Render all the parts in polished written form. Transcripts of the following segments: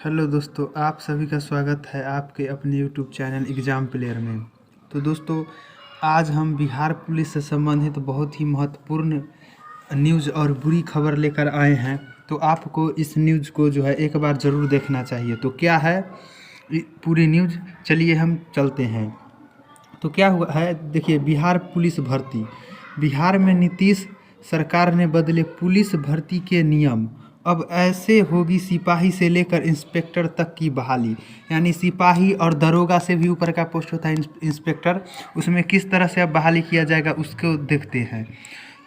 Hello दोस्तों, आप सभी का स्वागत है आपके अपने यूट्यूब चैनल एग्ज़ाम प्लेयर में। तो दोस्तों, आज हम बिहार पुलिस से संबंधित बहुत ही महत्वपूर्ण न्यूज़ और बुरी खबर लेकर आए हैं। तो आपको इस न्यूज़ को जो है एक बार ज़रूर देखना चाहिए। तो क्या है पूरी न्यूज़, चलिए हम चलते हैं। तो क्या हुआ है, देखिए, बिहार पुलिस भर्ती। बिहार में नीतीश सरकार ने बदले पुलिस भर्ती के नियम। अब ऐसे होगी सिपाही से लेकर इंस्पेक्टर तक की बहाली। यानी सिपाही और दरोगा से भी ऊपर का पोस्ट होता है इंस्पेक्टर, उसमें किस तरह से अब बहाली किया जाएगा उसको देखते हैं।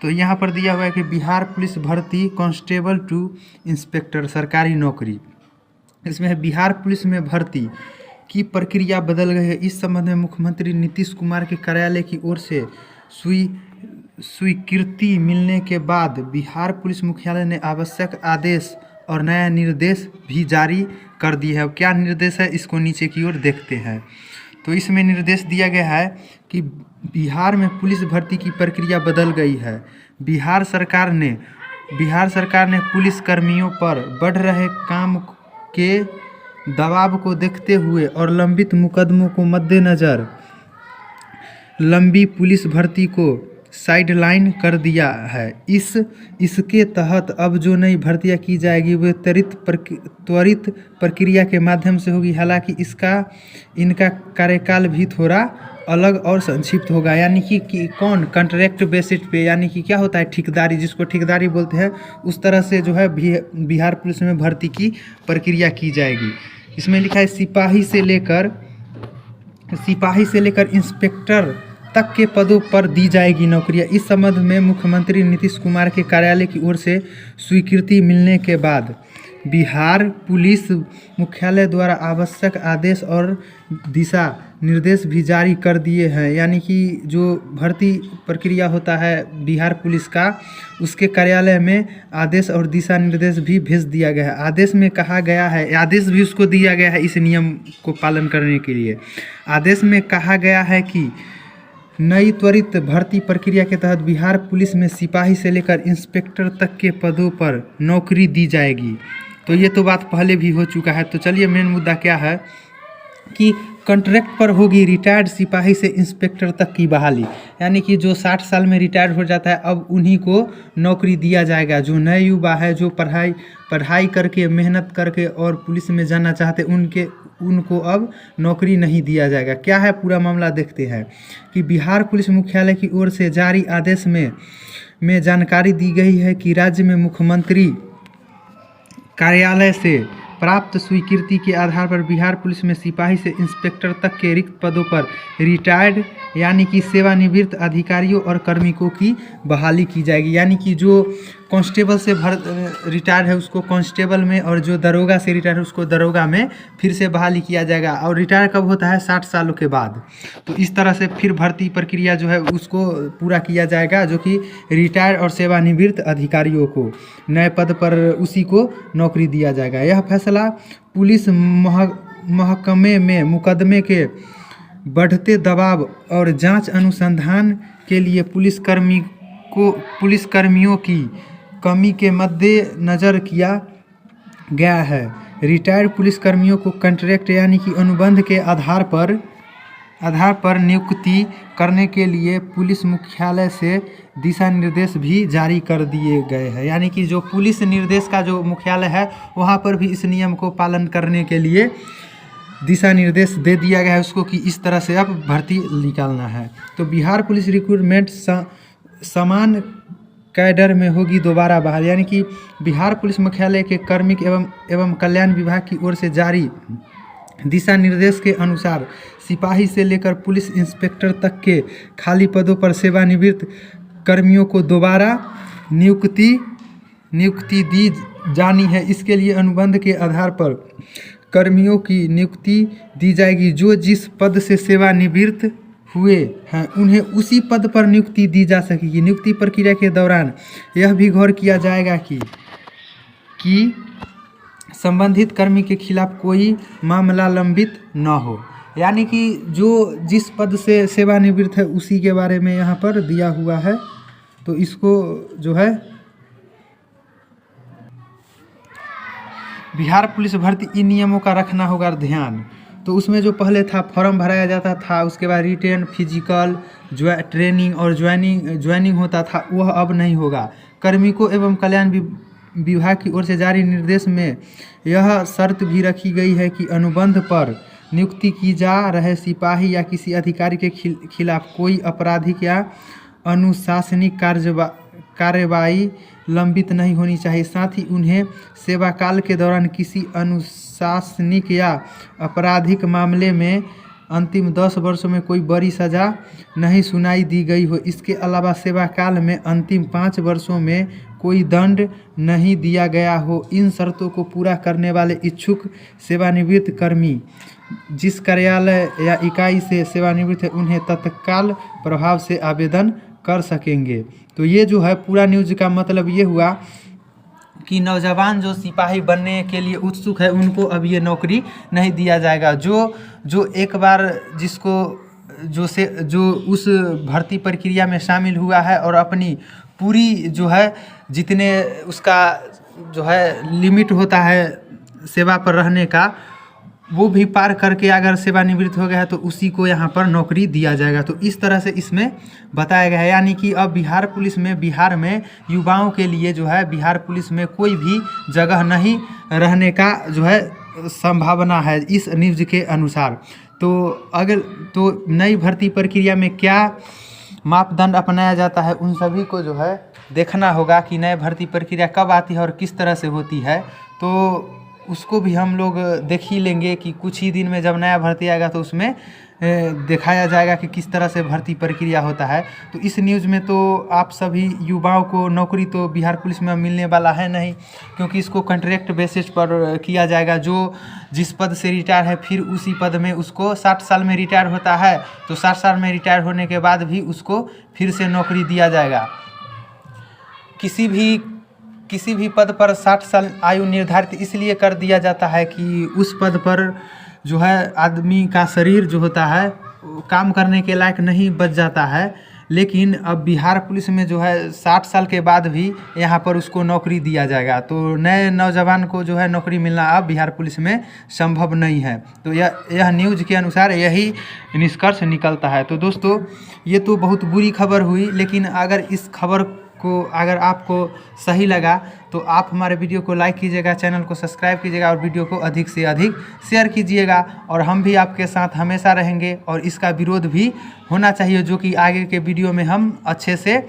तो यहाँ पर दिया हुआ है कि बिहार पुलिस भर्ती कांस्टेबल टू इंस्पेक्टर सरकारी नौकरी। इसमें है बिहार पुलिस में भर्ती की प्रक्रिया बदल गई है। इस संबंध में मुख्यमंत्री नीतीश कुमार के कार्यालय की ओर से स्वीकृति मिलने के बाद बिहार पुलिस मुख्यालय ने आवश्यक आदेश और नया निर्देश भी जारी कर दिए है। अब क्या निर्देश है इसको नीचे की ओर देखते हैं। तो इसमें निर्देश दिया गया है कि बिहार में पुलिस भर्ती की प्रक्रिया बदल गई है। बिहार सरकार ने पुलिस कर्मियों पर बढ़ रहे काम के दबाव को देखते हुए और लंबित मुकदमों को मद्देनज़र लंबी पुलिस भर्ती को साइडलाइन कर दिया है। इसके तहत अब जो नई भर्तियां की जाएगी वे त्वरित प्रक्रिया के माध्यम से होगी। हालांकि इनका कार्यकाल भी थोड़ा अलग और संक्षिप्त होगा। यानी कि कौन कॉन्ट्रैक्ट बेसिस पे, यानी कि क्या होता है ठेकेदारी, जिसको ठेकेदारी बोलते हैं, उस तरह से जो है बिहार पुलिस में भर्ती की प्रक्रिया की जाएगी। इसमें लिखा है सिपाही से लेकर इंस्पेक्टर तक के पदों पर दी जाएगी नौकरियां। इस संबंध में मुख्यमंत्री नीतीश कुमार के कार्यालय की ओर से स्वीकृति मिलने के बाद बिहार पुलिस मुख्यालय द्वारा आवश्यक आदेश और दिशा निर्देश भी जारी कर दिए हैं। यानी कि जो भर्ती प्रक्रिया होता है बिहार पुलिस का, उसके कार्यालय में आदेश और दिशा निर्देश भी भेज दिया गया है। आदेश में कहा गया है, आदेश भी उसको दिया गया है इस नियम को पालन करने के लिए। आदेश में कहा गया है कि नई त्वरित भर्ती प्रक्रिया के तहत बिहार पुलिस में सिपाही से लेकर इंस्पेक्टर तक के पदों पर नौकरी दी जाएगी। तो ये तो बात पहले भी हो चुका है। तो चलिए, मेन मुद्दा क्या है कि कॉन्ट्रैक्ट पर होगी रिटायर्ड सिपाही से इंस्पेक्टर तक की बहाली। यानी कि जो 60 साल में रिटायर्ड हो जाता है, अब उन्हीं को नौकरी दिया जाएगा। जो नए युवा है, जो पढ़ाई करके मेहनत करके और पुलिस में जाना चाहते उनको अब नौकरी नहीं दिया जाएगा। क्या है पूरा मामला, देखते हैं कि बिहार पुलिस मुख्यालय की ओर से जारी आदेश में जानकारी दी गई है कि राज्य में मुख्यमंत्री कार्यालय से प्राप्त स्वीकृति के आधार पर बिहार पुलिस में सिपाही से इंस्पेक्टर तक के रिक्त पदों पर रिटायर्ड यानी कि सेवानिवृत्त अधिकारियों और कार्मिकों की बहाली की जाएगी। यानी कि जो कांस्टेबल से रिटायर्ड है उसको कांस्टेबल में, और जो दरोगा से रिटायर्ड है उसको दरोगा में फिर से बहाली किया जाएगा। और रिटायर कब होता है? 60 सालों के बाद। तो इस तरह से फिर भर्ती प्रक्रिया जो है उसको पूरा किया जाएगा, जो कि रिटायर और सेवानिवृत्त अधिकारियों को नए पद पर उसी को नौकरी दिया जाएगा। यह फैसला पुलिस महकमे में मुकदमे के बढ़ते दबाव और जांच अनुसंधान के लिए पुलिसकर्मियों की कमी के मद्देनज़र किया गया है। रिटायर्ड पुलिसकर्मियों को कॉन्ट्रैक्ट यानी कि अनुबंध के आधार पर नियुक्ति करने के लिए पुलिस मुख्यालय से दिशा निर्देश भी जारी कर दिए गए हैं। यानी कि जो पुलिस निर्देश का जो मुख्यालय है वहाँ पर भी इस नियम को पालन करने के लिए दिशा निर्देश दे दिया गया है उसको, कि इस तरह से अब भर्ती निकालना है। तो बिहार पुलिस रिक्रूटमेंट समान कैडर में होगी दोबारा बहाल। यानी कि बिहार पुलिस मुख्यालय के कार्मिक एवं कल्याण विभाग की ओर से जारी दिशा निर्देश के अनुसार सिपाही से लेकर पुलिस इंस्पेक्टर तक के खाली पदों पर सेवानिवृत्त कर्मियों को दोबारा नियुक्ति दी जानी है। इसके लिए अनुबंध के आधार पर कर्मियों की नियुक्ति दी जाएगी। जो जिस पद से सेवानिवृत्त हुए हैं उन्हें उसी पद पर नियुक्ति दी जा सकेगी। नियुक्ति प्रक्रिया के दौरान यह भी गौर किया जाएगा कि संबंधित कर्मी के खिलाफ कोई मामला लंबित न हो। यानी कि जो जिस पद से सेवानिवृत्त है उसी के बारे में यहाँ पर दिया हुआ है। तो इसको जो है बिहार पुलिस भर्ती इन नियमों का रखना होगा ध्यान। तो उसमें जो पहले था फॉर्म भराया जाता था, उसके बाद रिटेन, फिजिकल, ट्रेनिंग और ज्वाइनिंग होता था, वह अब नहीं होगा। कार्मिकों एवं कल्याण विभाग की ओर से जारी निर्देश में यह शर्त भी रखी गई है कि अनुबंध पर नियुक्ति की जा रहे सिपाही या किसी अधिकारी के खिलाफ कोई आपराधिक या अनुशासनिक कार्यवाही लंबित नहीं होनी चाहिए। साथ ही उन्हें सेवा काल के दौरान किसी अनुशासनिक या आपराधिक मामले में अंतिम 10 वर्षों में कोई बड़ी सज़ा नहीं सुनाई दी गई हो। इसके अलावा सेवा काल में अंतिम 5 वर्षों में कोई दंड नहीं दिया गया हो। इन शर्तों को पूरा करने वाले इच्छुक सेवानिवृत्त कर्मी जिस कार्यालय या इकाई से सेवानिवृत्त है उन्हें तत्काल प्रभाव से आवेदन कर सकेंगे। तो ये जो है पूरा न्यूज़ का मतलब ये हुआ कि नौजवान जो सिपाही बनने के लिए उत्सुक है उनको अब ये नौकरी नहीं दिया जाएगा। जो एक बार जिसको जो उस भर्ती प्रक्रिया में शामिल हुआ है और अपनी पूरी जो है जितने उसका जो है लिमिट होता है सेवा पर रहने का, वो भी पार करके अगर सेवानिवृत्त हो गया है तो उसी को यहाँ पर नौकरी दिया जाएगा। तो इस तरह से इसमें बताया गया है, यानी कि अब बिहार में युवाओं के लिए जो है बिहार पुलिस में कोई भी जगह नहीं रहने का जो है संभावना है इस न्यूज़ के अनुसार। तो नई भर्ती प्रक्रिया में क्या मापदंड अपनाया जाता है उन सभी को जो है देखना होगा कि नई भर्ती प्रक्रिया कब आती है और किस तरह से होती है। तो उसको भी हम लोग देख ही लेंगे कि कुछ ही दिन में जब नया भर्ती आएगा तो उसमें दिखाया जाएगा कि किस तरह से भर्ती प्रक्रिया होता है। तो इस न्यूज़ में तो आप सभी युवाओं को नौकरी तो बिहार पुलिस में मिलने वाला है नहीं, क्योंकि इसको कॉन्ट्रैक्ट बेसिस पर किया जाएगा। जो जिस पद से रिटायर है फिर उसी पद में उसको 60 साल में रिटायर होता है तो 60 साल में रिटायर होने के बाद भी उसको फिर से नौकरी दिया जाएगा। किसी भी पद पर 60 साल आयु निर्धारित इसलिए कर दिया जाता है कि उस पद पर जो है आदमी का शरीर जो होता है काम करने के लायक नहीं बच जाता है। लेकिन अब बिहार पुलिस में जो है 60 साल के बाद भी यहाँ पर उसको नौकरी दिया जाएगा। तो नए नौजवान को जो है नौकरी मिलना अब बिहार पुलिस में संभव नहीं है। तो यह न्यूज़ के अनुसार यही निष्कर्ष निकलता है। तो दोस्तों ये तो बहुत बुरी खबर हुई, लेकिन अगर इस खबर को अगर आपको सही लगा तो आप हमारे वीडियो को लाइक कीजिएगा, चैनल को सब्सक्राइब कीजिएगा और वीडियो को अधिक से अधिक शेयर कीजिएगा। और हम भी आपके साथ हमेशा रहेंगे और इसका विरोध भी होना चाहिए, जो कि आगे के वीडियो में हम अच्छे से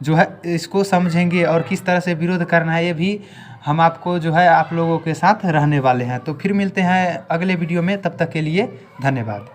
जो है इसको समझेंगे और किस तरह से विरोध करना है ये भी हम आपको जो है आप लोगों के साथ रहने वाले हैं। तो फिर मिलते हैं अगले वीडियो में, तब तक के लिए धन्यवाद।